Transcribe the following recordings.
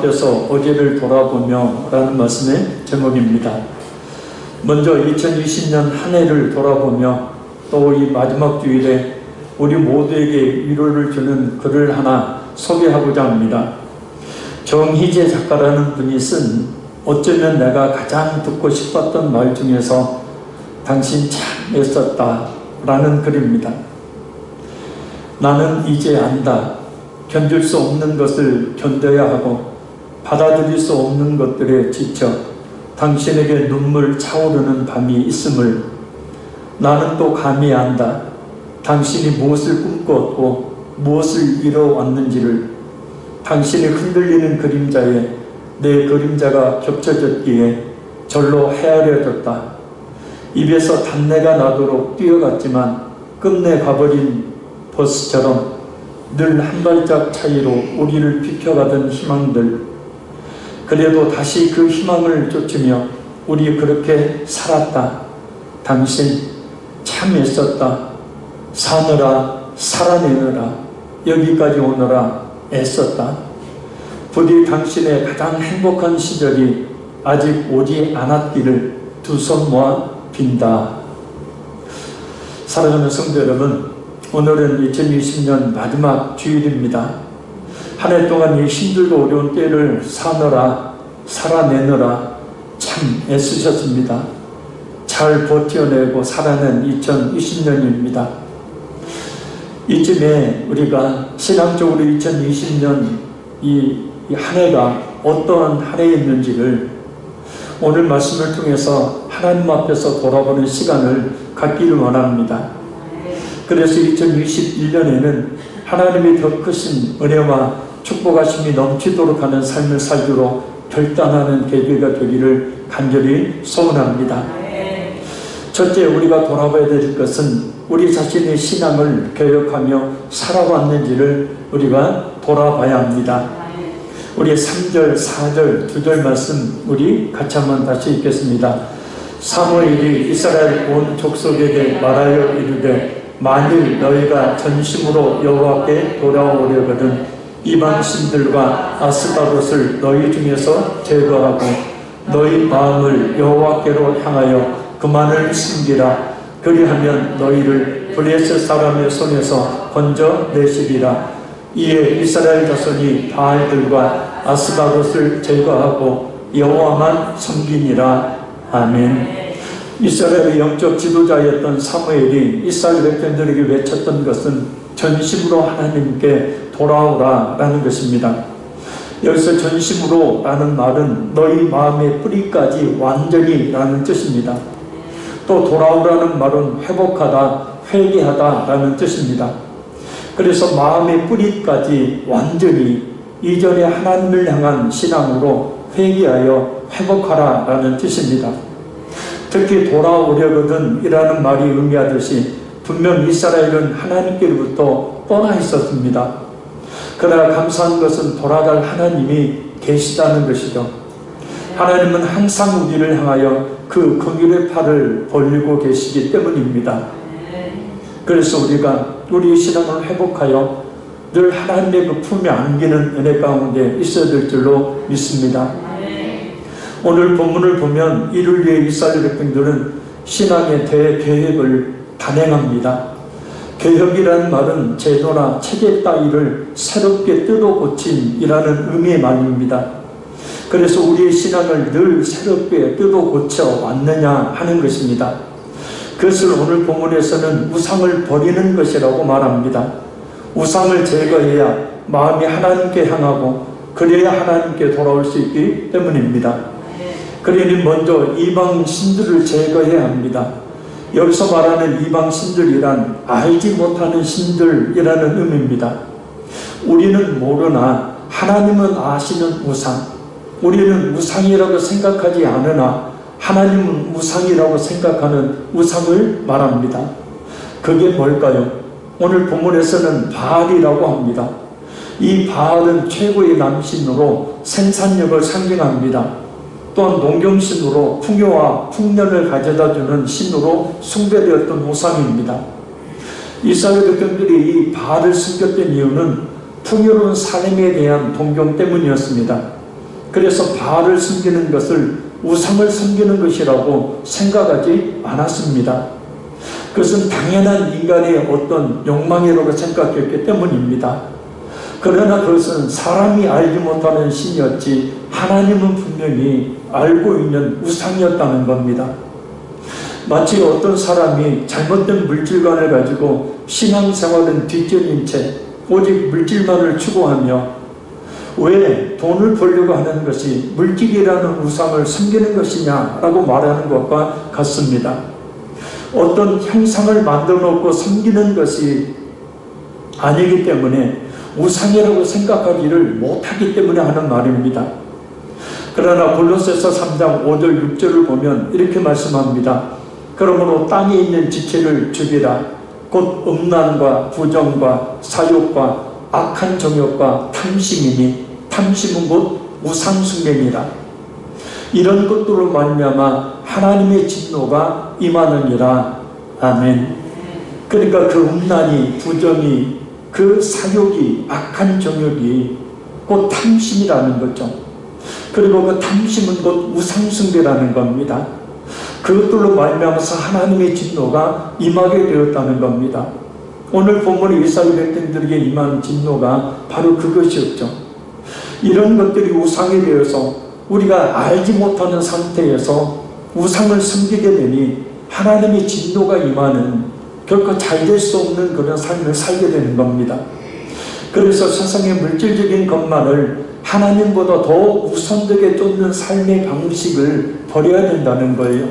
앞에서 어제를 돌아보며 라는 말씀의 제목입니다. 먼저 2020년 한 해를 돌아보며 또 이 마지막 주일에 우리 모두에게 위로를 주는 글을 하나 소개하고자 합니다. 정희재 작가라는 분이 쓴 어쩌면 내가 가장 듣고 싶었던 말 중에서 당신 참 애썼다 라는 글입니다. 나는 이제 안다. 견딜 수 없는 것을 견뎌야 하고 받아들일 수 없는 것들에 지쳐 당신에게 눈물 차오르는 밤이 있음을 나는 또 감히 안다. 당신이 무엇을 꿈꾸었고 무엇을 이뤄왔는지를. 당신이 흔들리는 그림자에 내 그림자가 겹쳐졌기에 절로 헤아려졌다. 입에서 단내가 나도록 뛰어갔지만 끝내 가버린 버스처럼 늘 한 발짝 차이로 우리를 비켜가던 희망들. 그래도 다시 그 희망을 쫓으며 우리 그렇게 살았다. 당신 참 애썼다. 사느라 살아내느라 여기까지 오느라 애썼다. 부디 당신의 가장 행복한 시절이 아직 오지 않았기를 두 손 모아 빈다. 사랑하는 성도 여러분, 오늘은 2020년 마지막 주일입니다. 한 해 동안 이 힘들고 어려운 때를 사느라 살아내느라 참 애쓰셨습니다. 잘 버텨내고 살아낸 2020년입니다. 이쯤에 우리가 신앙적으로 2020년 이 한 해가 어떠한 한 해였는지를 오늘 말씀을 통해서 하나님 앞에서 돌아보는 시간을 갖기를 원합니다. 그래서 2021년에는 하나님의 더 크신 은혜와 축복하심이 넘치도록 하는 삶을 살기로 결단하는 계기가 되기를 간절히 소원합니다. 첫째, 우리가 돌아봐야 될 것은 우리 자신의 신앙을 개혁하며 살아왔는지를 우리가 돌아봐야 합니다. 우리 3절, 4절, 2절 말씀 우리 같이 한번 다시 읽겠습니다. 사무엘이 이스라엘 온 족속에게 말하여 이르되 만일 너희가 전심으로 여호와께 돌아오려거든 이방 신들과 아스타롯을 너희 중에서 제거하고 너희 마음을 여호와께로 향하여 그만을 숨기라. 그리하면 너희를 블레셋 사람의 손에서 건져내시리라. 이에 이스라엘 자손이 바알들과 아스타롯을 제거하고 여호와만 섬기니라. 아멘. 이스라엘의 영적 지도자였던 사무엘이 이스라엘 백성들에게 외쳤던 것은 전심으로 하나님께 돌아오라 라는 것입니다. 여기서 전심으로 라는 말은 너희 마음의 뿌리까지 완전히 라는 뜻입니다. 또 돌아오라는 말은 회복하다, 회개하다 라는 뜻입니다. 그래서 마음의 뿌리까지 완전히 이전에 하나님을 향한 신앙으로 회개하여 회복하라 라는 뜻입니다. 특히 돌아오려거든 이라는 말이 의미하듯이 분명 이스라엘은 하나님께로부터 떠나 있었습니다. 그러나 감사한 것은 돌아갈 하나님이 계시다는 것이죠. 하나님은 항상 우리를 향하여 그 긍휼의 팔을 벌리고 계시기 때문입니다. 그래서 우리가 우리의 신앙을 회복하여 늘 하나님의 그 품에 안기는 은혜 가운데 있어야 될 줄로 믿습니다. 오늘 본문을 보면 이를 위해 이스라엘 백성들은 신앙의 대개혁을 단행합니다. 개혁이라는 말은 제도나 체계 따위를 새롭게 뜯어 고침이라는 의미의 말입니다. 그래서 우리의 신앙을 늘 새롭게 뜯어 고쳐 왔느냐 하는 것입니다. 그것을 오늘 본문에서는 우상을 버리는 것이라고 말합니다. 우상을 제거해야 마음이 하나님께 향하고 그래야 하나님께 돌아올 수 있기 때문입니다. 그러니 먼저 이방 신들을 제거해야 합니다. 여기서 말하는 이방 신들이란 알지 못하는 신들이라는 의미입니다. 우리는 모르나 하나님은 아시는 우상, 우리는 우상이라고 생각하지 않으나 하나님은 우상이라고 생각하는 우상을 말합니다. 그게 뭘까요? 오늘 본문에서는 바알이라고 합니다. 이 바알은 최고의 남신으로 생산력을 상징합니다. 또한 농경신으로 풍요와 풍년을 가져다주는 신으로 숭배되었던 우상입니다. 이스라엘 백성들이 이 바알을 숨겼던 이유는 풍요로운 삶에 대한 동경 때문이었습니다. 그래서 바알을 섬기는 것을 우상을 섬기는 것이라고 생각하지 않았습니다. 그것은 당연한 인간의 어떤 욕망이라고 생각했기 때문입니다. 그러나 그것은 사람이 알지 못하는 신이었지 하나님은 분명히 알고 있는 우상이었다는 겁니다. 마치 어떤 사람이 잘못된 물질관을 가지고 신앙생활은 뒷전인 채 오직 물질만을 추구하며 왜 돈을 벌려고 하는 것이 물질이라는 우상을 섬기는 것이냐라고 말하는 것과 같습니다. 어떤 형상을 만들어 놓고 섬기는 것이 아니기 때문에 우상이라고 생각하지를 못하기 때문에 하는 말입니다. 그러나 골로새서 3장 5절 6절을 보면 이렇게 말씀합니다. 그러므로 땅에 있는 지체를 죽이라. 곧 음란과 부정과 사욕과 악한 정욕과 탐심이니 탐심은 곧 우상숭배니라. 이런 것들로 말미암아 하나님의 진노가 임하느니라. 아멘. 그러니까 그 음란이, 부정이, 그 사욕이, 악한 정욕이 곧 탐심이라는 거죠. 그리고 그 탐심은 곧 우상숭배라는 겁니다. 그것들로 말미암아서 하나님의 진노가 임하게 되었다는 겁니다. 오늘 본문의 이스라엘 백성들에게 임한 진노가 바로 그것이었죠. 이런 것들이 우상이 되어서 우리가 알지 못하는 상태에서 우상을 섬기게 되니 하나님의 진노가 임하는 결코 잘 될 수 없는 그런 삶을 살게 되는 겁니다. 그래서 세상의 물질적인 것만을 하나님보다 더 우선되게 쫓는 삶의 방식을 버려야 된다는 거예요.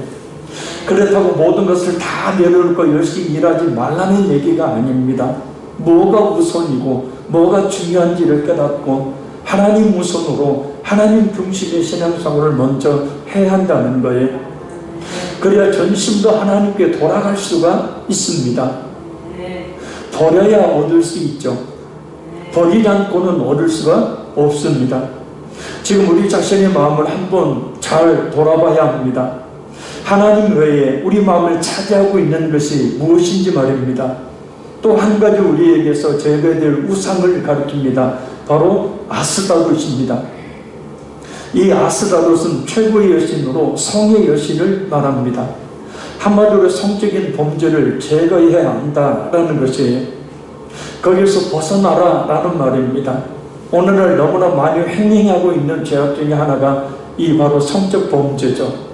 그렇다고 모든 것을 다 내려놓고 열심히 일하지 말라는 얘기가 아닙니다. 뭐가 우선이고 뭐가 중요한지를 깨닫고 하나님 우선으로 하나님 중심의 신앙생활을 먼저 해야 한다는 거예요. 그래야 전심도 하나님께 돌아갈 수가 있습니다. 버려야 얻을 수 있죠. 버리지 않고는 얻을 수가 없습니다. 지금 우리 자신의 마음을 한번 잘 돌아봐야 합니다. 하나님 외에 우리 마음을 차지하고 있는 것이 무엇인지 말입니다. 또 한 가지 우리에게서 제거될 우상을 가리킵니다. 바로 아스다롯입니다. 이 아스다롯은 최고의 여신으로 성의 여신을 말합니다. 한마디로 성적인 범죄를 제거해야 한다라는 것이에요. 거기서 벗어나라 라는 말입니다. 오늘날 너무나 많이 횡행하고 있는 죄악 중에 하나가 이 바로 성적 범죄죠.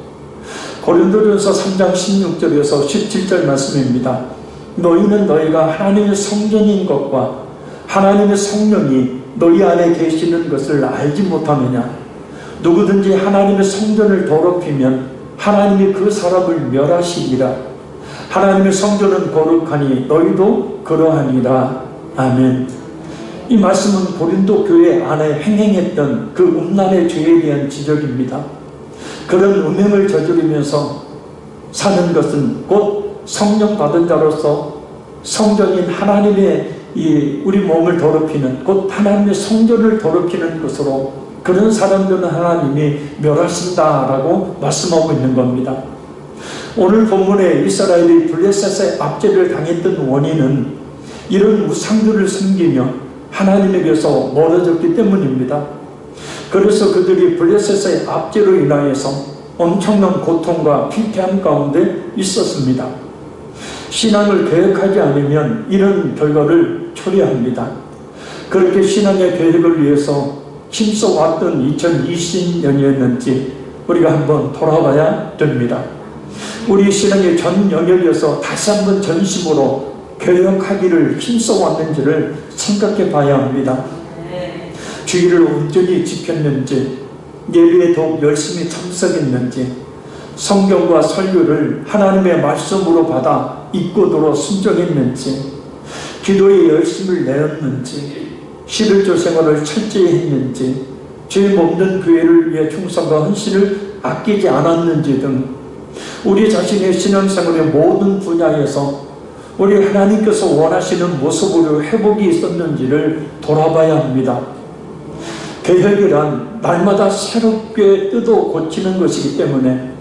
고린도전서 3장 16절에서 17절 말씀입니다. 너희는 너희가 하나님의 성전인 것과 하나님의 성령이 너희 안에 계시는 것을 알지 못하느냐. 누구든지 하나님의 성전을 더럽히면 하나님이 그 사람을 멸하시리라. 하나님의 성전은 거룩하니 너희도 그러하니라. 아멘. 이 말씀은 고린도 교회 안에 행행했던 그 음란의 죄에 대한 지적입니다. 그런 음행을 저지르면서 사는 것은 곧 성령 받은 자로서 성전인 하나님의 우리 몸을 더럽히는, 곧 하나님의 성전을 더럽히는 것으로 그런 사람들은 하나님이 멸하신다라고 말씀하고 있는 겁니다. 오늘 본문에 이스라엘이 블레셋의 압제를 당했던 원인은 이런 우상들을 섬기며 하나님에게서 멀어졌기 때문입니다. 그래서 그들이 블레셋의 압제로 인하여서 엄청난 고통과 피폐함 가운데 있었습니다. 신앙을 계획하지 않으면 이런 결과를 초래합니다. 그렇게 신앙의 계획을 위해서 힘써왔던 2020년이었는지 우리가 한번 돌아봐야 됩니다. 우리 신앙의 전 영역에서 다시 한번 전심으로 개혁하기를 힘써왔는지를 생각해 봐야 합니다. 주의를 온전히 지켰는지, 예배에 더욱 열심히 참석했는지, 성경과 설교를 하나님의 말씀으로 받아 잊고도록 순종했는지, 기도에 열심을 내었는지, 11조 생활을 철저히 했는지, 죄 없는 교회를 위해 충성과 헌신을 아끼지 않았는지 등 우리 자신의 신앙생활의 모든 분야에서 우리 하나님께서 원하시는 모습으로 회복이 있었는지를 돌아봐야 합니다. 개혁이란 날마다 새롭게 뜯어 고치는 것이기 때문에,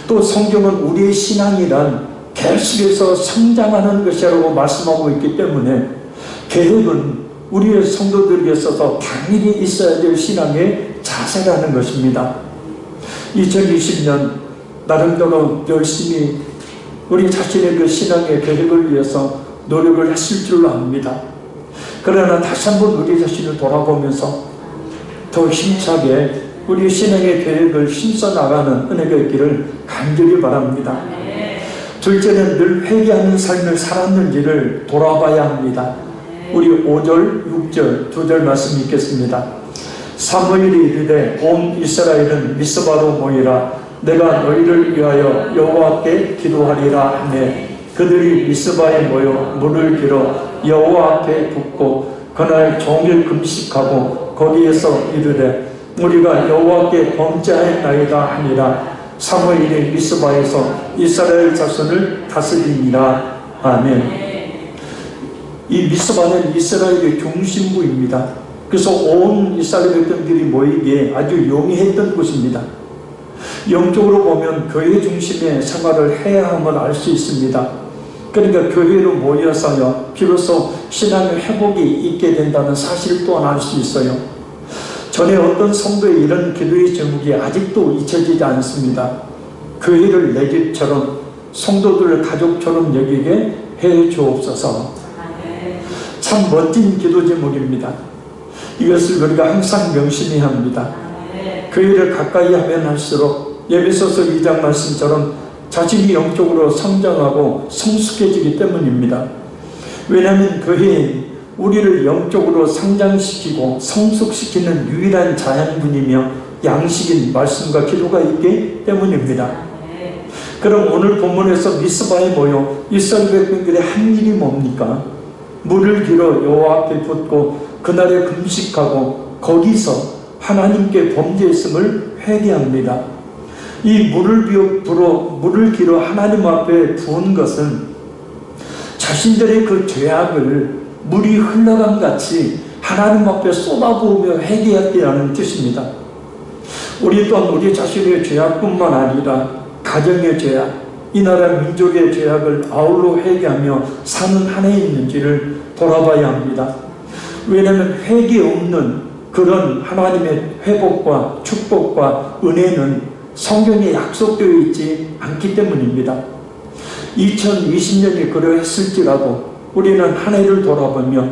또 성경은 우리의 신앙이란 계속해서 성장하는 것이라고 말씀하고 있기 때문에 개혁은 우리의 성도들에게 있어서 당연히 있어야 될 신앙의 자세라는 것입니다. 2020년 나름대로 열심히 우리 자신의 그 신앙의 계획을 위해서 노력을 했을 줄로 압니다. 그러나 다시 한번 우리 자신을 돌아보면서 더 힘차게 우리 신앙의 계획을 힘써 나가는 은혜가 있기를 간절히 바랍니다. 둘째는 늘 회개하는 삶을 살았는지를 돌아봐야 합니다. 우리 5절, 6절, 2절 말씀 읽겠습니다. 사무엘이 이르되 온 이스라엘은 미스바로 모이라. 내가 너희를 위하여 여호와께 기도하리라 하매 그들이 미스바에 모여 물을 길어 여호와 앞에 붓고 그날 종일 금식하고 거기에서 이르되 우리가 여호와께 범죄하였나이다 하니라. 사무엘이 미스바에서 이스라엘 자손을 다스리니라. 아멘. 이 미스바는 이스라엘의 중심부입니다. 그래서 온 이스라엘 백성들이 모이기에 아주 용이했던 곳입니다. 영적으로 보면 교회 중심의 생활을 해야 함을 알 수 있습니다. 그러니까 교회로 모여서요 비로소 신앙의 회복이 있게 된다는 사실 또한 알 수 있어요. 전에 어떤 성도의 이런 기도의 제목이 아직도 잊혀지지 않습니다. 교회를 내 집처럼 성도들을 가족처럼 여기게 해 주옵소서. 참 멋진 기도 제목입니다. 이것을 우리가 항상 명심해야 합니다. 교회를 가까이 하면 할수록 에베소서 2장 말씀처럼 자신이 영적으로 성장하고 성숙해지기 때문입니다. 왜냐하면 교회는 우리를 영적으로 성장시키고 성숙시키는 유일한 자양분이며 양식인 말씀과 기도가 있기 때문입니다. 그럼 오늘 본문에서 미스바에 모여 이스라엘 백성들의 한 일이 뭡니까? 물을 길어 여호와 앞에 붓고 그날에 금식하고 거기서 하나님께 범죄했음을 회개합니다. 이 물을 길어 하나님 앞에 부은 것은 자신들의 그 죄악을 물이 흘러간 같이 하나님 앞에 쏟아부으며 회개했다는 뜻입니다. 우리 또한 우리 자신의 죄악뿐만 아니라 가정의 죄악, 이 나라 민족의 죄악을 아울러 회개하며 사는 한 해 있는지를 돌아봐야 합니다. 왜냐하면 회개 없는 그런 하나님의 회복과 축복과 은혜는 성경에 약속되어 있지 않기 때문입니다. 2020년이 그러했을지라도 우리는 한 해를 돌아보며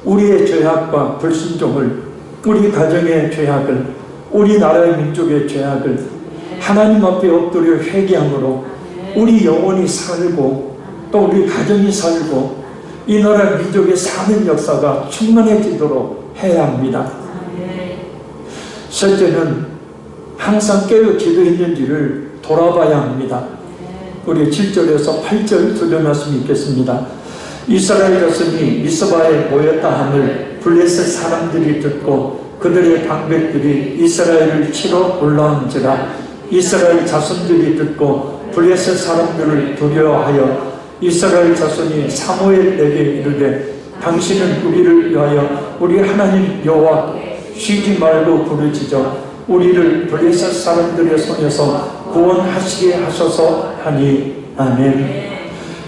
우리의 죄악과 불순종을, 우리 가정의 죄악을, 우리나라의 민족의 죄악을 하나님 앞에 엎드려 회개함으로 우리 영혼이 살고 또 우리 가정이 살고 이 나라 민족의 사는 역사가 충만해지도록 해야 합니다. 셋째는 항상 깨어 기도했는지를 돌아봐야 합니다. 우리 7절에서 8절 두 절 말씀 읽겠습니다. 이스라엘 자손이 미스바에 모였다 함을 블레셋 사람들이 듣고 그들의 방백들이 이스라엘을 치러 올라온지라. 이스라엘 자손들이 듣고 블레셋 사람들을 두려워하여 이스라엘 자손이 사무엘에게 이르되 당신은 우리를 위하여 우리 하나님 여호와 쉬지 말고 부르짖어 우리를 블레셋 사람들의 손에서 구원하시게 하소서 하니. 아멘.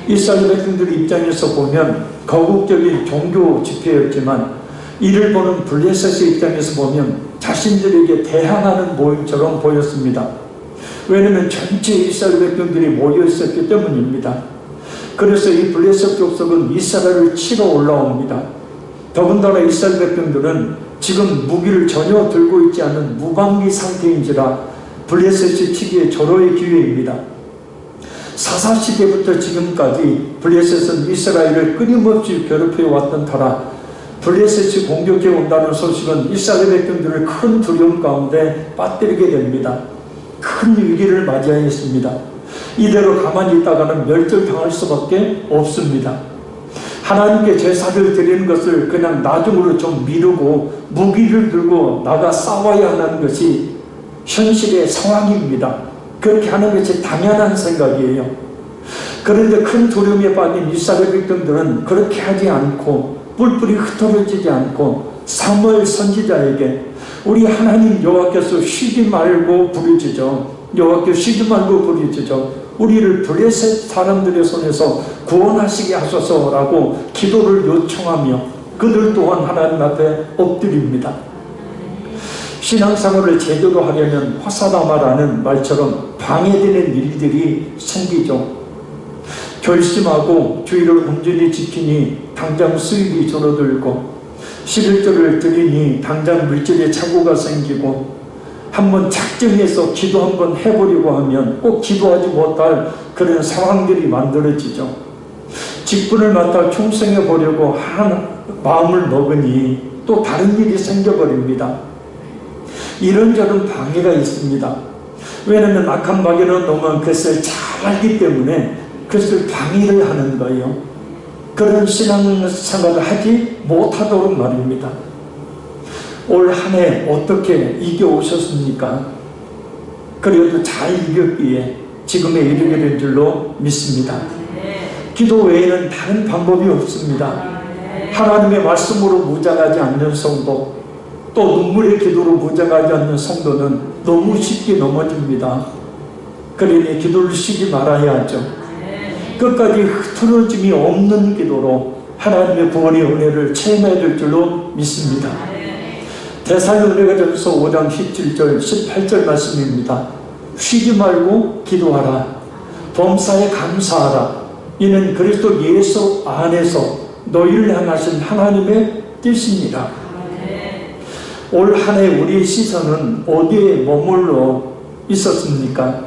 이스라엘 백성들 입장에서 보면 거국적인 종교 집회였지만 이를 보는 블레셋의 입장에서 보면 자신들에게 대항하는 모임처럼 보였습니다. 왜냐하면 전체 이스라엘 백성들이 모여 있었기 때문입니다. 그래서 이 블레셋 족속은 이스라엘을 치러 올라옵니다. 더군다나 이스라엘 백성들은 지금 무기를 전혀 들고 있지 않은 무방비 상태인지라 블레셋이 치기에 절호의 기회입니다. 사사시대부터 지금까지 블레셋은 이스라엘을 끊임없이 괴롭혀 왔던 터라 블레셋이 공격해 온다는 소식은 이스라엘 백성들을 큰 두려움 가운데 빠뜨리게 됩니다. 큰 위기를 맞이하였습니다. 이대로 가만히 있다가는 멸절당할 수밖에 없습니다. 하나님께 제사를 드리는 것을 그냥 나중으로 좀 미루고 무기를 들고 나가 싸워야 하는 것이 현실의 상황입니다. 그렇게 하는 것이 당연한 생각이에요. 그런데 큰 두려움에 빠진 이스라엘 백성들은 그렇게 하지 않고 뿔뿔이 흩어지지 않고 사무엘 선지자에게 우리 하나님 여호와께서 쉬지 말고 부르짖어 여호와께 쉬지 말고 부르짖어 우리를 블레셋 사람들의 손에서 구원하시게 하소서라고 기도를 요청하며 그들 또한 하나님 앞에 엎드립니다. 신앙생활을 제대로 하려면 화사다마라는 말처럼 방해되는 일들이 생기죠. 결심하고 주의를 온전히 지키니 당장 수입이 줄어들고 11조를 드리니 당장 물질의 착오가 생기고 한번 작정해서 기도 한번 해보려고 하면 꼭 기도하지 못할 그런 상황들이 만들어지죠. 직분을 맡아 충성해 보려고 한 마음을 먹으니 또 다른 일이 생겨버립니다. 이런저런 방해가 있습니다. 왜냐하면 악한 마귀는 놈은 그것을 잘 알기 때문에 그것을 방해를 하는 거예요. 그런 신앙생활을 하지 못하도록 말입니다. 올 한 해 어떻게 이겨오셨습니까? 그래도 잘 이겼기에 지금에 이르게 된 줄로 믿습니다. 기도 외에는 다른 방법이 없습니다. 하나님의 말씀으로 무장하지 않는 성도, 또 눈물의 기도로 무장하지 않는 성도는 너무 쉽게 넘어집니다. 그러니 기도를 쉬지 말아야 하죠. 끝까지 흐트러짐이 없는 기도로 하나님의 구원의 은혜를 체험해야 될 줄로 믿습니다. 데살로니가전서 5장 17절 18절 말씀입니다. 쉬지 말고 기도하라. 범사에 감사하라. 이는 그리스도 예수 안에서 너희를 향하신 하나님의 뜻입니다. 올 한 해 우리의 시선은 어디에 머물러 있었습니까?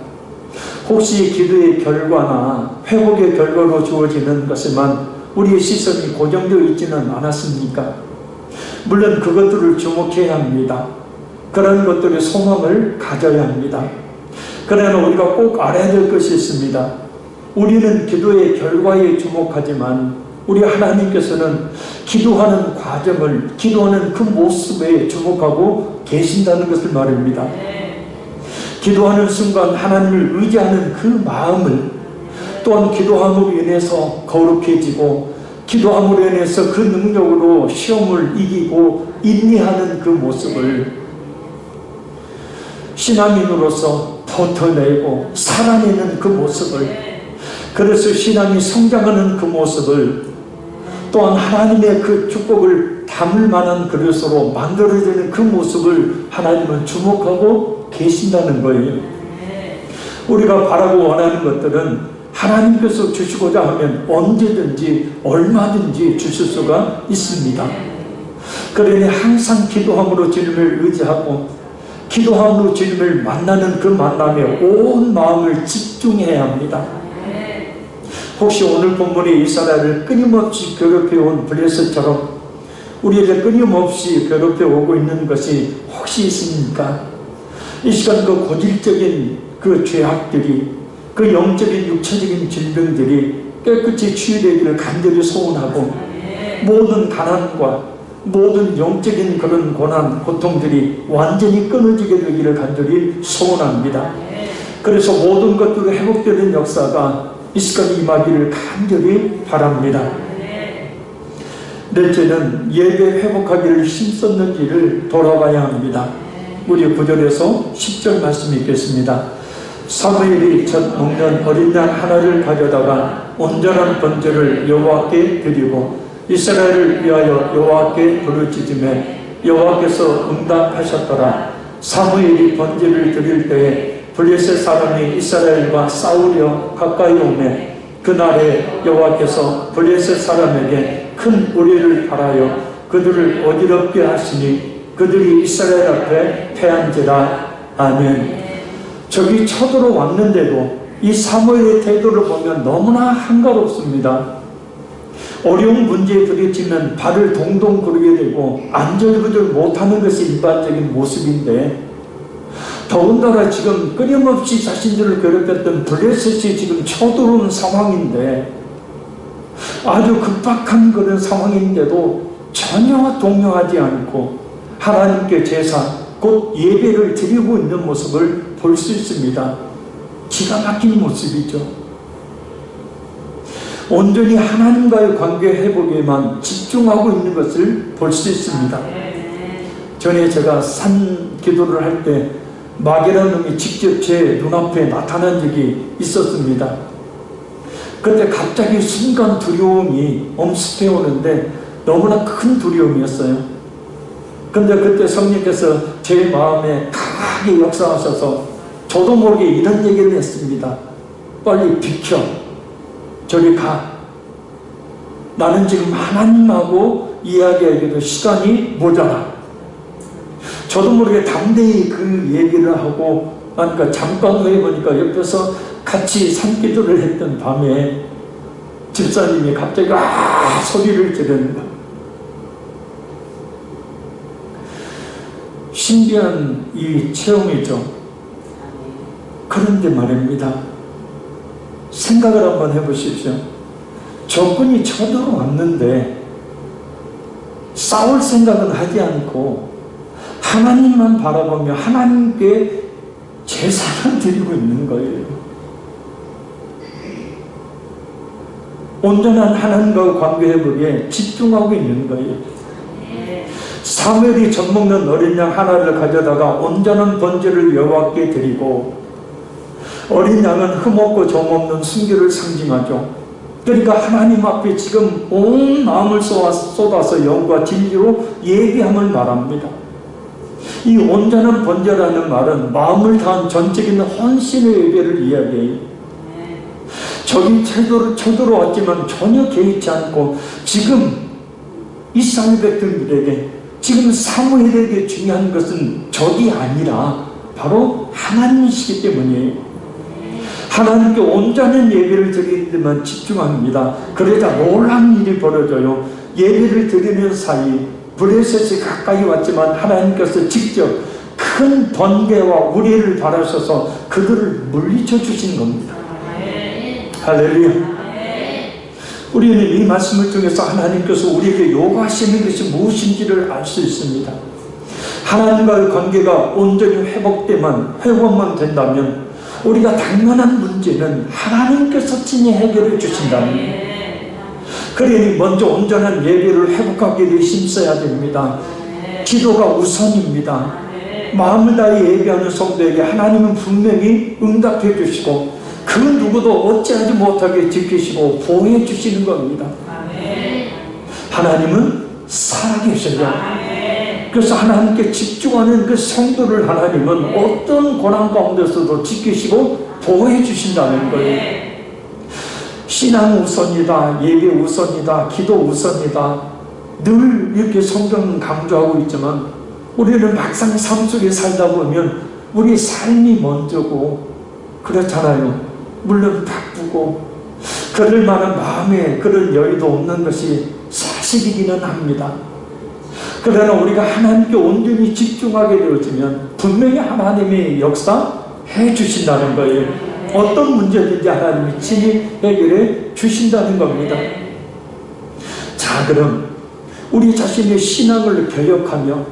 혹시 기도의 결과나 회복의 결과로 주어지는 것에만 우리의 시선이 고정되어 있지는 않았습니까? 물론 그것들을 주목해야 합니다. 그런 것들의 소망을 가져야 합니다. 그러나 우리가 꼭 알아야 될 것이 있습니다. 우리는 기도의 결과에 주목하지만 우리 하나님께서는 기도하는 과정을, 기도하는 그 모습에 주목하고 계신다는 것을 말합니다. 기도하는 순간 하나님을 의지하는 그 마음을, 또한 기도함으로 인해서 거룩해지고 기도함으로 인해서 그 능력으로 시험을 이기고 인내하는 그 모습을 신앙인으로서 버텨내고 살아내는 그 모습을, 그래서 신앙이 성장하는 그 모습을, 또한 하나님의 그 축복을 담을 만한 그릇으로 만들어지는 그 모습을 하나님은 주목하고 계신다는 거예요. 우리가 바라고 원하는 것들은 하나님께서 주시고자 하면 언제든지 얼마든지 주실 수가 있습니다. 그러니 항상 기도함으로 주님을 의지하고 기도함으로 주님을 만나는 그 만남에 온 마음을 집중해야 합니다. 혹시 오늘 본문의 이스라엘을 끊임없이 괴롭혀온 블레셋처럼 우리에게 끊임없이 괴롭혀오고 있는 것이 혹시 있습니까? 이 시간 그 고질적인 그 죄악들이, 그 영적인 육체적인 질병들이 깨끗이 치유되기를 간절히 소원하고, 모든 가난과 모든 영적인 그런 고난, 고통들이 완전히 끊어지게 되기를 간절히 소원합니다. 그래서 모든 것들이 회복되는 역사가 이 시간 임하기를 간절히 바랍니다. 넷째는 예배 회복하기를 힘썼는지를 돌아봐야 합니다. 우리 9절에서 10절 말씀 읽겠습니다. 사무엘이 첫 먹는 어린 양 하나를 가져다가 온전한 번제를 여호와께 드리고 이스라엘을 위하여 여호와께 부르짖음에 여호와께서 응답하셨더라. 사무엘이 번제를 드릴 때에 블레셋 사람이 이스라엘과 싸우려 가까이 오매 그날에 여호와께서 블레셋 사람에게 큰 우레를 발하여 그들을 어지럽게 하시니 그들이 이스라엘 앞에 패한지라. 아멘. 저기 쳐들어왔는데도 이 사무엘의 태도를 보면 너무나 한가롭습니다. 어려운 문제에 부딪히면 발을 동동 구르게 되고 안절부절 못하는 것이 일반적인 모습인데, 더군다나 지금 끊임없이 자신들을 괴롭혔던 블레셋이 지금 쳐들어오는 상황인데, 아주 급박한 그런 상황인데도 전혀 동요하지 않고 하나님께 제사, 곧 예배를 드리고 있는 모습을 볼 수 있습니다. 기가 막힌 모습이죠. 온전히 하나님과의 관계 회복에만 집중하고 있는 것을 볼 수 있습니다. 전에 제가 산 기도를 할 때 마귀라는 놈이 직접 제 눈앞에 나타난 적이 있었습니다. 그때 갑자기 순간 두려움이 엄습해 오는데 너무나 큰 두려움이었어요. 근데 그때 성령께서 제 마음에 강하게 역사하셔서 저도 모르게 이런 얘기를 했습니다. 빨리 비켜. 저리 가. 나는 지금 하나님하고 이야기하기도 시간이 모자라. 저도 모르게 담대히 그 얘기를 하고 그러니까 잠깐 후에 보니까 옆에서 같이 산기도를 했던 밤에 집사님이 갑자기 소리를 지르는 거예요. 신비한 이 체험이죠. 그런데 말입니다. 생각을 한번 해보십시오. 적군이 쳐들어왔는데 싸울 생각은 하지 않고 하나님만 바라보며 하나님께 제사를 드리고 있는 거예요. 온전한 하나님과 관계 회복에 집중하고 있는 거예요. 사무엘이 젖먹는 어린 양 하나를 가져다가 온전한 번제를 여호와께 드리고, 어린 양은 흠없고 점없는 순결을 상징하죠. 그러니까 하나님 앞에 지금 온 마음을 쏟아서 영과 진리로 예비함을 말합니다. 이 온전한 번제라는 말은 마음을 다한 전적인 헌신의 예배를 이야기해요. 적이 쳐들어왔지만 전혀 개의치 않고 지금 이스라엘 백성들에게, 지금 사무엘에게 중요한 것은 적이 아니라 바로 하나님이시기 때문이에요. 하나님께 온전한 예배를 드리는 데만 집중합니다. 그러자 놀라운 일이 벌어져요. 예배를 드리는 사이 블레셋이 가까이 왔지만 하나님께서 직접 큰 번개와 우레를 바라셔서 그들을 물리쳐 주신 겁니다. 할렐루야. 우리는 이 말씀을 통해서 하나님께서 우리에게 요구하시는 것이 무엇인지를 알 수 있습니다. 하나님과의 관계가 온전히 회복만 된다면 우리가 당면한 문제는 하나님께서 친히 해결해 주신다는 거예요. 그러니 먼저 온전한 예배를 회복하기 위해 힘써야 됩니다. 기도가 우선입니다. 마음을 다해 예배하는 성도에게 하나님은 분명히 응답해 주시고 그 누구도 어찌하지 못하게 지키시고 보호해 주시는 겁니다. 하나님은 살아계셔요. 그래서 하나님께 집중하는 그 성도를 하나님은 어떤 고난 가운데서도 지키시고 보호해 주신다는 거예요. 신앙 우선이다, 예배 우선이다, 기도 우선이다, 늘 이렇게 성경은 강조하고 있지만 우리는 막상 삶 속에 살다 보면 우리 삶이 먼저고 그렇잖아요. 물론 바쁘고 그럴 만한 마음에 그런 여유도 없는 것이 사실이기는 합니다. 그러나 우리가 하나님께 온전히 집중하게 되어지면 분명히 하나님의 역사해 주신다는 거예요. 어떤 문제든지 하나님이 친히 해결해 주신다는 겁니다. 자, 그럼 우리 자신의 신앙을 개혁하며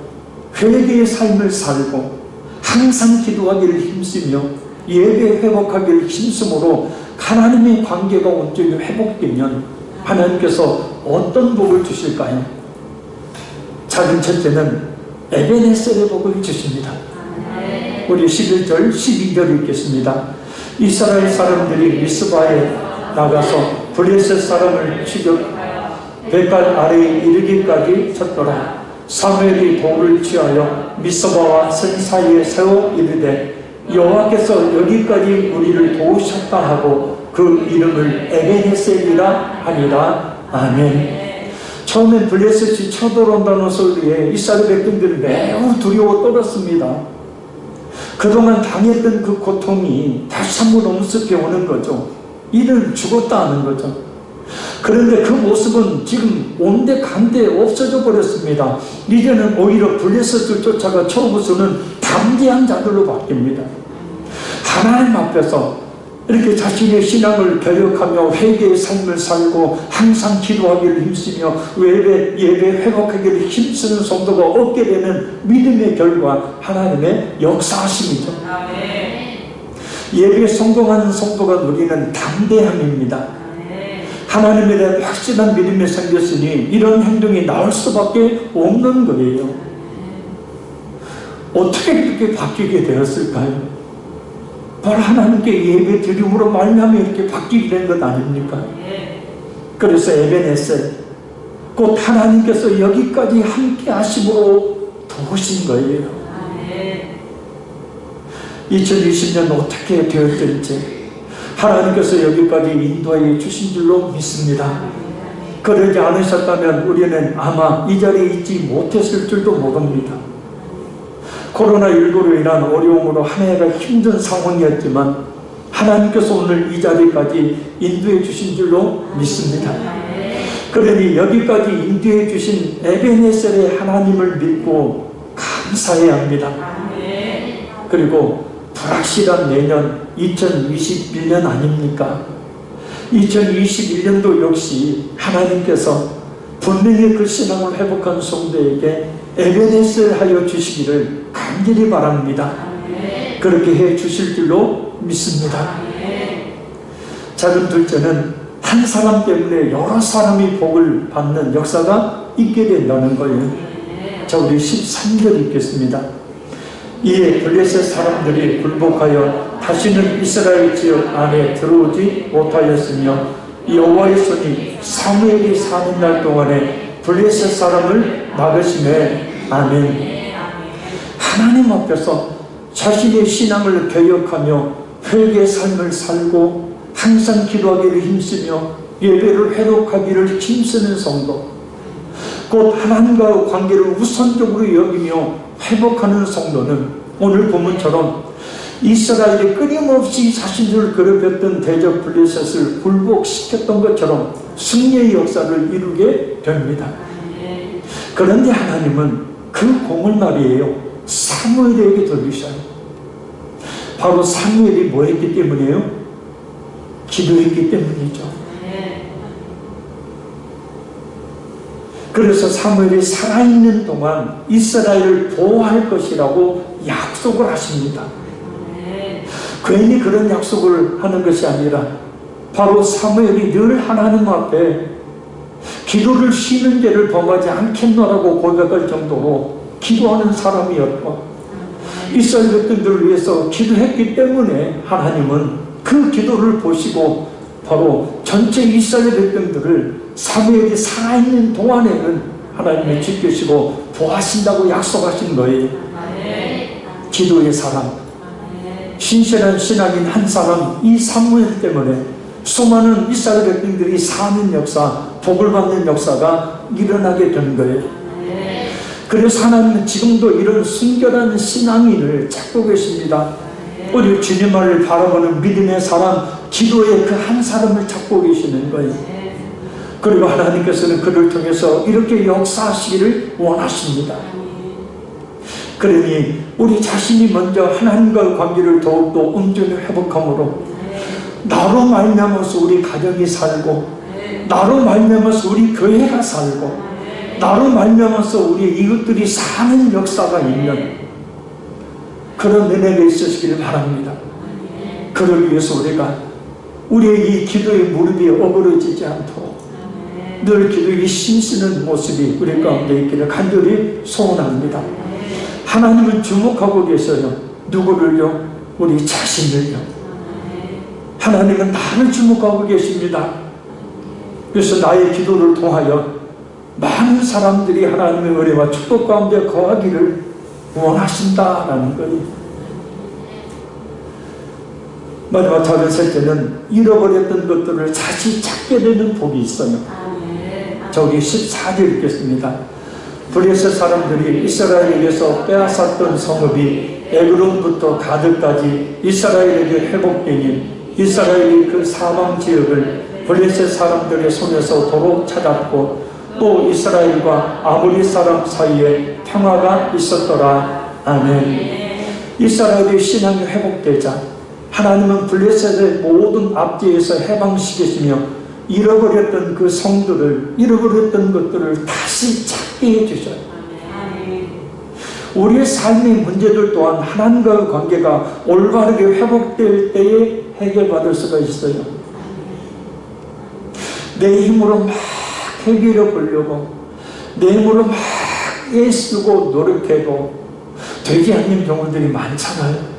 회개의 삶을 살고 항상 기도하기를 힘쓰며 예배 회복하기를 힘쓰므로 하나님의 관계가 온전히 회복되면 하나님께서 어떤 복을 주실까요? 작은 첫째는 에베네셀의 복을 주십니다. 우리 11절 12절 읽겠습니다. 이스라엘 사람들이 미스바에 나가서 블레셋 사람을 추격 백갈 아래에 이르기까지 쳤더라. 사무엘이 돌을 취하여 미스바와 산 사이에 세워 이르되 여호와께서 여기까지 우리를 도우셨다 하고 그 이름을 에베네셀이라 하니라. 아멘. 처음엔 블레셋이 쳐들어온다는 소리에 이스라엘 백성들은 매우 두려워 떨었습니다. 그동안 당했던 그 고통이 다시 한번 엄습해 오는 거죠. 이를 죽었다 하는 거죠. 그런데 그 모습은 지금 온데간데 없어져 버렸습니다. 이제는 오히려 블레셋을 쫓아가 처음부터는 담대한 자들로 바뀝니다. 하나님 앞에서 이렇게 자신의 신앙을 개혁하며 회개의 삶을 살고 항상 기도하기를 힘쓰며 예배 회복하기를 힘쓰는 성도가 얻게 되는 믿음의 결과 하나님의 역사하심이죠. 예배에 성공하는 성도가 누리는 담대함입니다. 하나님에 대한 확실한 믿음이 생겼으니 이런 행동이 나올 수밖에 없는 거예요. 어떻게 그렇게 바뀌게 되었을까요? 바로 하나님께 예배 드림으로 말미암아 이렇게 바뀌게 된 것 아닙니까? 그래서 에베네셀, 곧 하나님께서 여기까지 함께 하심으로 도우신 거예요. 2020년 어떻게 되었든지 하나님께서 여기까지 인도해 주신 줄로 믿습니다. 그러지 않으셨다면 우리는 아마 이 자리에 있지 못했을 줄도 모릅니다. 코로나19로 인한 어려움으로 한 해가 힘든 상황이었지만 하나님께서 오늘 이 자리까지 인도해 주신 줄로 믿습니다. 그러니 여기까지 인도해 주신 에베네셀의 하나님을 믿고 감사해야 합니다. 그리고 불확실한 내년 2021년 아닙니까? 2021년도 역시 하나님께서 분명히 그 신앙을 회복한 성도에게 에베네셀 하여 주시기를 간절히 바랍니다. 그렇게 해 주실 줄로 믿습니다. 작은 둘째는 한 사람 때문에 여러 사람이 복을 받는 역사가 있게 된다는 거예요. 자, 우리 13절 읽겠습니다. 이에 블레셋 사람들이 굴복하여 다시는 이스라엘 지역 안에 들어오지 못하였으며 여호와의 손이 사무엘이 사는 날 동안에 블레셋 사람을 막으시매. 아멘. 하나님 앞에서 자신의 신앙을 개혁하며 회개의 삶을 살고 항상 기도하기를 힘쓰며 예배를 회복하기를 힘쓰는 성도, 곧 하나님과의 관계를 우선적으로 여기며 회복하는 성도는 오늘 본문처럼 이스라엘이 끊임없이 자신들을 괴롭혔던 대적 블레셋을 굴복시켰던 것처럼 승리의 역사를 이루게 됩니다. 그런데 하나님은 그 공을 말이에요, 사무엘에게 돌리셔요. 바로 사무엘이 뭐 했기 때문이에요? 기도했기 때문이죠. 그래서 사무엘이 살아있는 동안 이스라엘을 보호할 것이라고 약속을 하십니다. 괜히 그런 약속을 하는 것이 아니라 바로 사무엘이 늘 하나님 앞에 기도를 쉬는 죄를 범하지 않겠노라고 고백할 정도로 기도하는 사람이었고, 이스라엘 백성들을 위해서 기도했기 때문에 하나님은 그 기도를 보시고 바로 전체 이스라엘 백성들을 사무엘이 살아있는 동안에는 하나님이 지키시고 보호하신다고 약속하신 거예요. 기도의 사람, 신실한 신앙인 한 사람, 이 사무엘 때문에 수많은 이스라엘 백성들이 사는 역사, 복을 받는 역사가 일어나게 된 거예요. 그래서 하나님은 지금도 이런 순결한 신앙인을 찾고 계십니다. 우리 주님을 바라보는 믿음의 사람, 기도의 그 한 사람을 찾고 계시는 거예요. 그리고 하나님께서는 그를 통해서 이렇게 역사하시기를 원하십니다. 그러니 우리 자신이 먼저 하나님과의 관계를 더욱더 온전히 회복함으로 나로 말미암아서 우리 가정이 살고, 나로 말미암아서 우리 교회가 살고, 나로 말미암아서 우리 이웃들이 사는 역사가 있는 그런 은혜가 있으시기를 바랍니다. 그를 위해서 우리의 이 기도의 무릎이 어그러지지 않도록 늘 기도에 힘쓰는 모습이 우리 가운데 있기를 간절히 소원합니다. 하나님은 주목하고 계셔요. 누구를요? 우리 자신을요. 하나님은 나를 주목하고 계십니다. 그래서 나의 기도를 통하여 많은 사람들이 하나님의 은혜와 축복 가운데 거하기를 원하신다라는 거예요. 마지막 작은 셋째는 잃어버렸던 것들을 다시 찾게 되는 복이 있어요. 저기 14절 읽겠습니다. 블레셋 사람들이 이스라엘에게서 빼앗았던 성읍이 에그론부터 가드까지 이스라엘에게 회복되니 이스라엘이 그 사방 지역을 블레셋 사람들의 손에서 도로 찾았고, 또 이스라엘과 아모리 사람 사이에 평화가 있었더라. 아멘. 이스라엘의 신앙이 회복되자 하나님은 블레셋의 모든 압제에서 해방시키시며 잃어버렸던 그 성들을, 잃어버렸던 것들을 다시 찾게 해주셔요. 우리의 삶의 문제들 또한 하나님과의 관계가 올바르게 회복될 때에 해결받을 수가 있어요. 내 힘으로 막 해결해 보려고, 내 힘으로 막 애쓰고 노력해도 되지 않는 경우들이 많잖아요.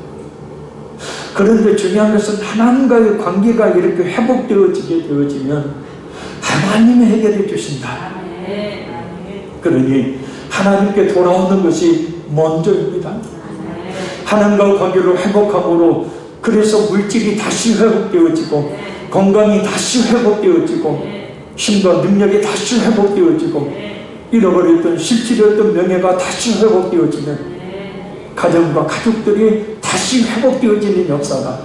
그런데 중요한 것은 하나님과의 관계가 이렇게 회복되어지게 되어지면 하나님이 해결해 주신다. 그러니 하나님께 돌아오는 것이 먼저입니다. 하나님과 관계를 회복함으로 그래서 물질이 다시 회복되어지고 건강이 다시 회복되어지고 힘과 능력이 다시 회복되어지고 잃어버렸던 실질이었던 명예가 다시 회복되어지는 가정과 가족들이 다시 회복되어지는 역사가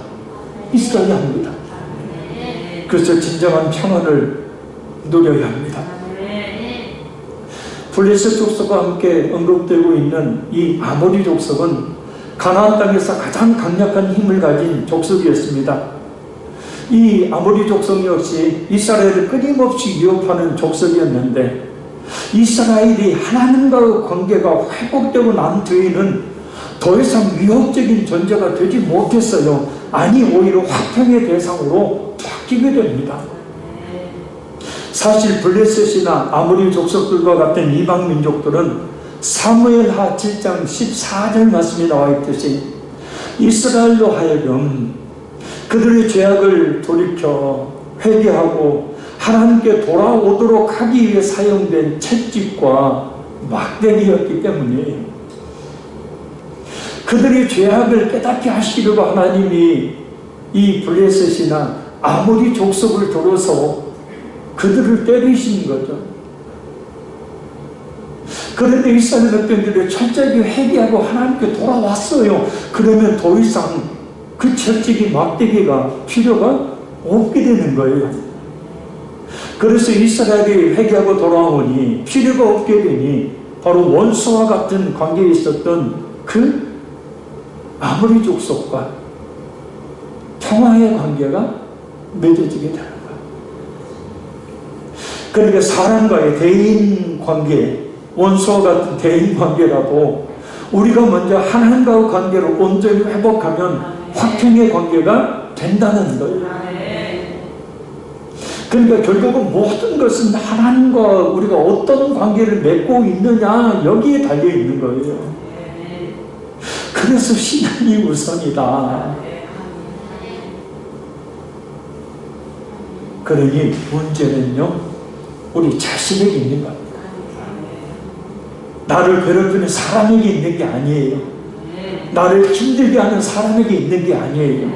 있어야 합니다. 그래서 진정한 평안을 누려야 합니다. 블레셋 족속과 함께 언급되고 있는 이 아모리 족속은 가나안 땅에서 가장 강력한 힘을 가진 족속이었습니다. 이 아모리 족속 역시 이스라엘을 끊임없이 위협하는 족속이었는데 이스라엘이 하나님과의 관계가 회복되고 난 뒤에는 더 이상 위협적인 존재가 되지 못했어요. 아니 오히려 화평의 대상으로 바뀌게 됩니다. 사실 블레셋이나 아모리 족속들과 같은 이방 민족들은 사무엘하 7장 14절 말씀이 나와 있듯이 이스라엘로 하여금 그들의 죄악을 돌이켜 회개하고 하나님께 돌아오도록 하기 위해 사용된 채찍과 막대기였기 때문이에요. 그들의 죄악을 깨닫게 하시려고 하나님이 이 블레셋이나 아모리 족속을 들어서 그들을 때리신 거죠. 그런데 이스라엘 백성들이 철저히 회개하고 하나님께 돌아왔어요. 그러면 더 이상 그 철저히 막대기가 필요가 없게 되는 거예요. 그래서 이스라엘이 회개하고 돌아오니 필요가 없게 되니 바로 원수와 같은 관계에 있었던 그 아모리 족속과 평화의 관계가 맺어지게 되는 거예요. 그러니까 사람과의 대인 관계, 원수와 같은 대인 관계라도 우리가 먼저 하나님과의 관계를 온전히 회복하면 화평의 관계가 된다는 거예요. 그러니까 결국은 모든 것은 하나님과 우리가 어떤 관계를 맺고 있느냐 여기에 달려 있는 거예요. 그래서 신앙이 우선이다. 그러니 문제는요 우리 자신에게 있는 겁니다. 나를 괴롭히는 사람에게 있는 게 아니에요. 나를 힘들게 하는 사람에게 있는 게 아니에요.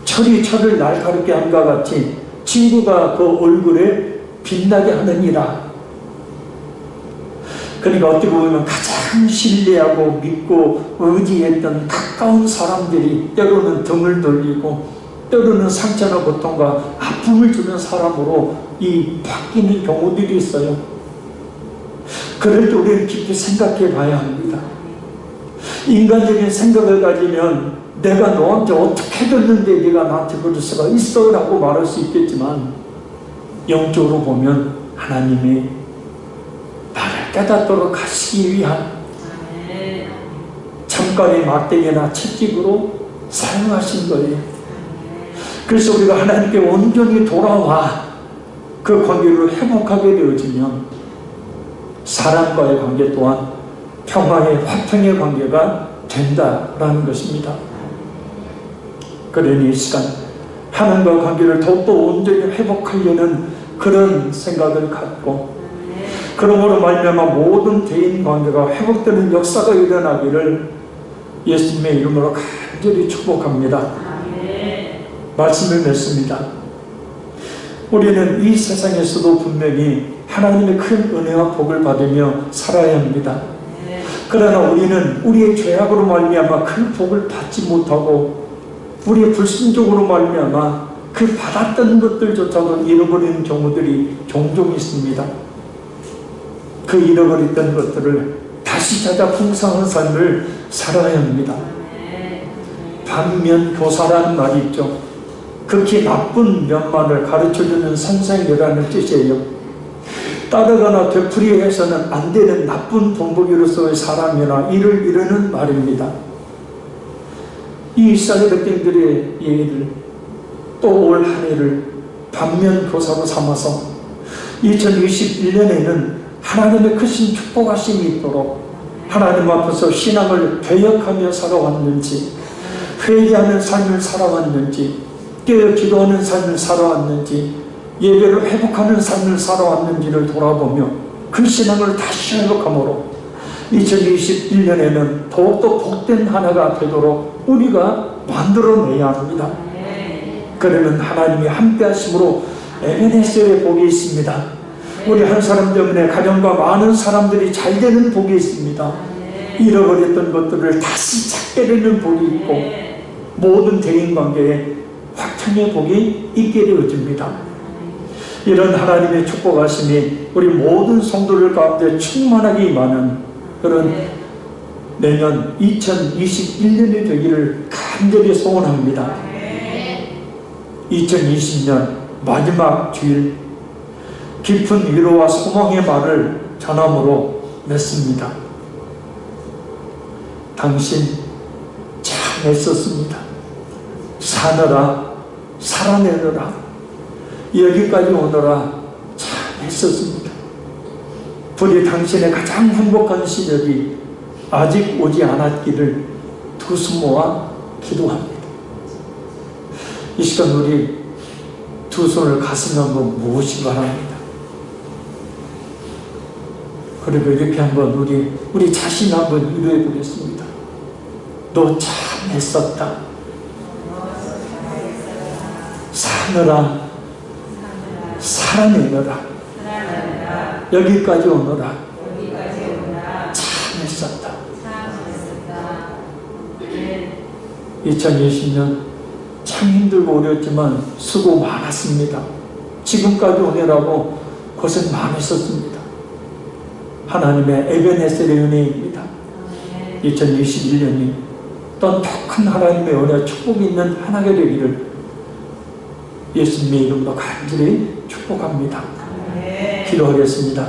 철이 철을 날카롭게 함과 같이 친구가 그 얼굴에 빛나게 하느니라. 그러니까 어떻게 보면 가장 신뢰하고 믿고 의지했던 가까운 사람들이 때로는 등을 돌리고 때로는 상처나 고통과 아픔을 주는 사람으로 바뀌는 경우들이 있어요. 그럴 때 우리는 깊이 생각해 봐야 합니다. 인간적인 생각을 가지면 내가 너한테 어떻게 됐는데 네가 나한테 그럴 수가 있어 라고 말할 수 있겠지만 영적으로 보면 하나님이 나를 깨닫도록 하시기 위한 잠깐의 막대기나 채찍으로 사용하신 거예요. 그래서 우리가 하나님께 온전히 돌아와 그 관계를 회복하게 되어지면 사람과의 관계 또한 평화의 화평의 관계가 된다라는 것입니다. 그러니 이 시간 하나님과 관계를 더욱더 온전히 회복하려는 그런 생각을 갖고 그러므로 말미암아 모든 대인 관계가 회복되는 역사가 일어나기를 예수님의 이름으로 간절히 축복합니다. 말씀을 맺습니다. 우리는 이 세상에서도 분명히 하나님의 큰 은혜와 복을 받으며 살아야 합니다. 그러나 우리는 우리의 죄악으로 말미암아 그 복을 받지 못하고 우리의 불순종으로 말미암아 그 받았던 것들조차도 잃어버리는 경우들이 종종 있습니다. 그 잃어버렸던 것들을 다시 찾아 풍성한 삶을 살아야 합니다. 반면교사라는 말이 있죠. 극히 나쁜 면만을 가르쳐주는 선생이라는 뜻이에요. 따르거나 되풀이해서는 안 되는 나쁜 본보기로서의 사람이나 이를 이루는 말입니다. 이 이스라엘 백성들의 예를 또 올 한 해를 반면교사로 삼아서 2021년에는 하나님의 크신 축복하심이 있도록 하나님 앞에서 신앙을 배역하며 살아왔는지 회개하는 삶을 살아왔는지 깨어 기도하는 삶을 살아왔는지 예배를 회복하는 삶을 살아왔는지를 돌아보며 그 신앙을 다시 회복함으로 2021년에는 더욱더 복된 한 해가 되도록 우리가 만들어내야 합니다. 그러면 하나님이 함께 하심으로 에베네셀의 복이 있습니다. 우리 한 사람 때문에 가정과 많은 사람들이 잘 되는 복이 있습니다. 잃어버렸던 것들을 다시 찾게 되는 복이 있고 모든 대인관계에 확장의 복이 있게 되어집니다. 이런 하나님의 축복하심이 우리 모든 성도들 가운데 충만하게 임하는 그런 내년 2021년이 되기를 간절히 소원합니다. 2020년 마지막 주일 깊은 위로와 소망의 말을 전함으로 맺습니다. 당신 참 애썼습니다. 사느라 살아내느라 여기까지 오느라 참 애썼습니다. 부디 당신의 가장 행복한 시절이 아직 오지 않았기를 두 손 모아 기도합니다. 이 시간 우리 두 손을 가슴에 한번 모으시기 바랍니다. 그리고 이렇게 한번 우리 자신 한번 위로해 보겠습니다. 너 참 애썼다. 사느라 살아내느라 여기까지 오느라 참 애썼다. 2020년 참 힘들고 어려웠지만 수고 많았습니다. 지금까지 오느라고 고생 많으셨습니다. 하나님의 에베네셀의 은혜입니다. 2021년이 어떤 더 큰 하나님의 은혜 축복이 있는 한 해가 되기를 예수님의 이름으로 간절히 축복합니다. 기도하겠습니다.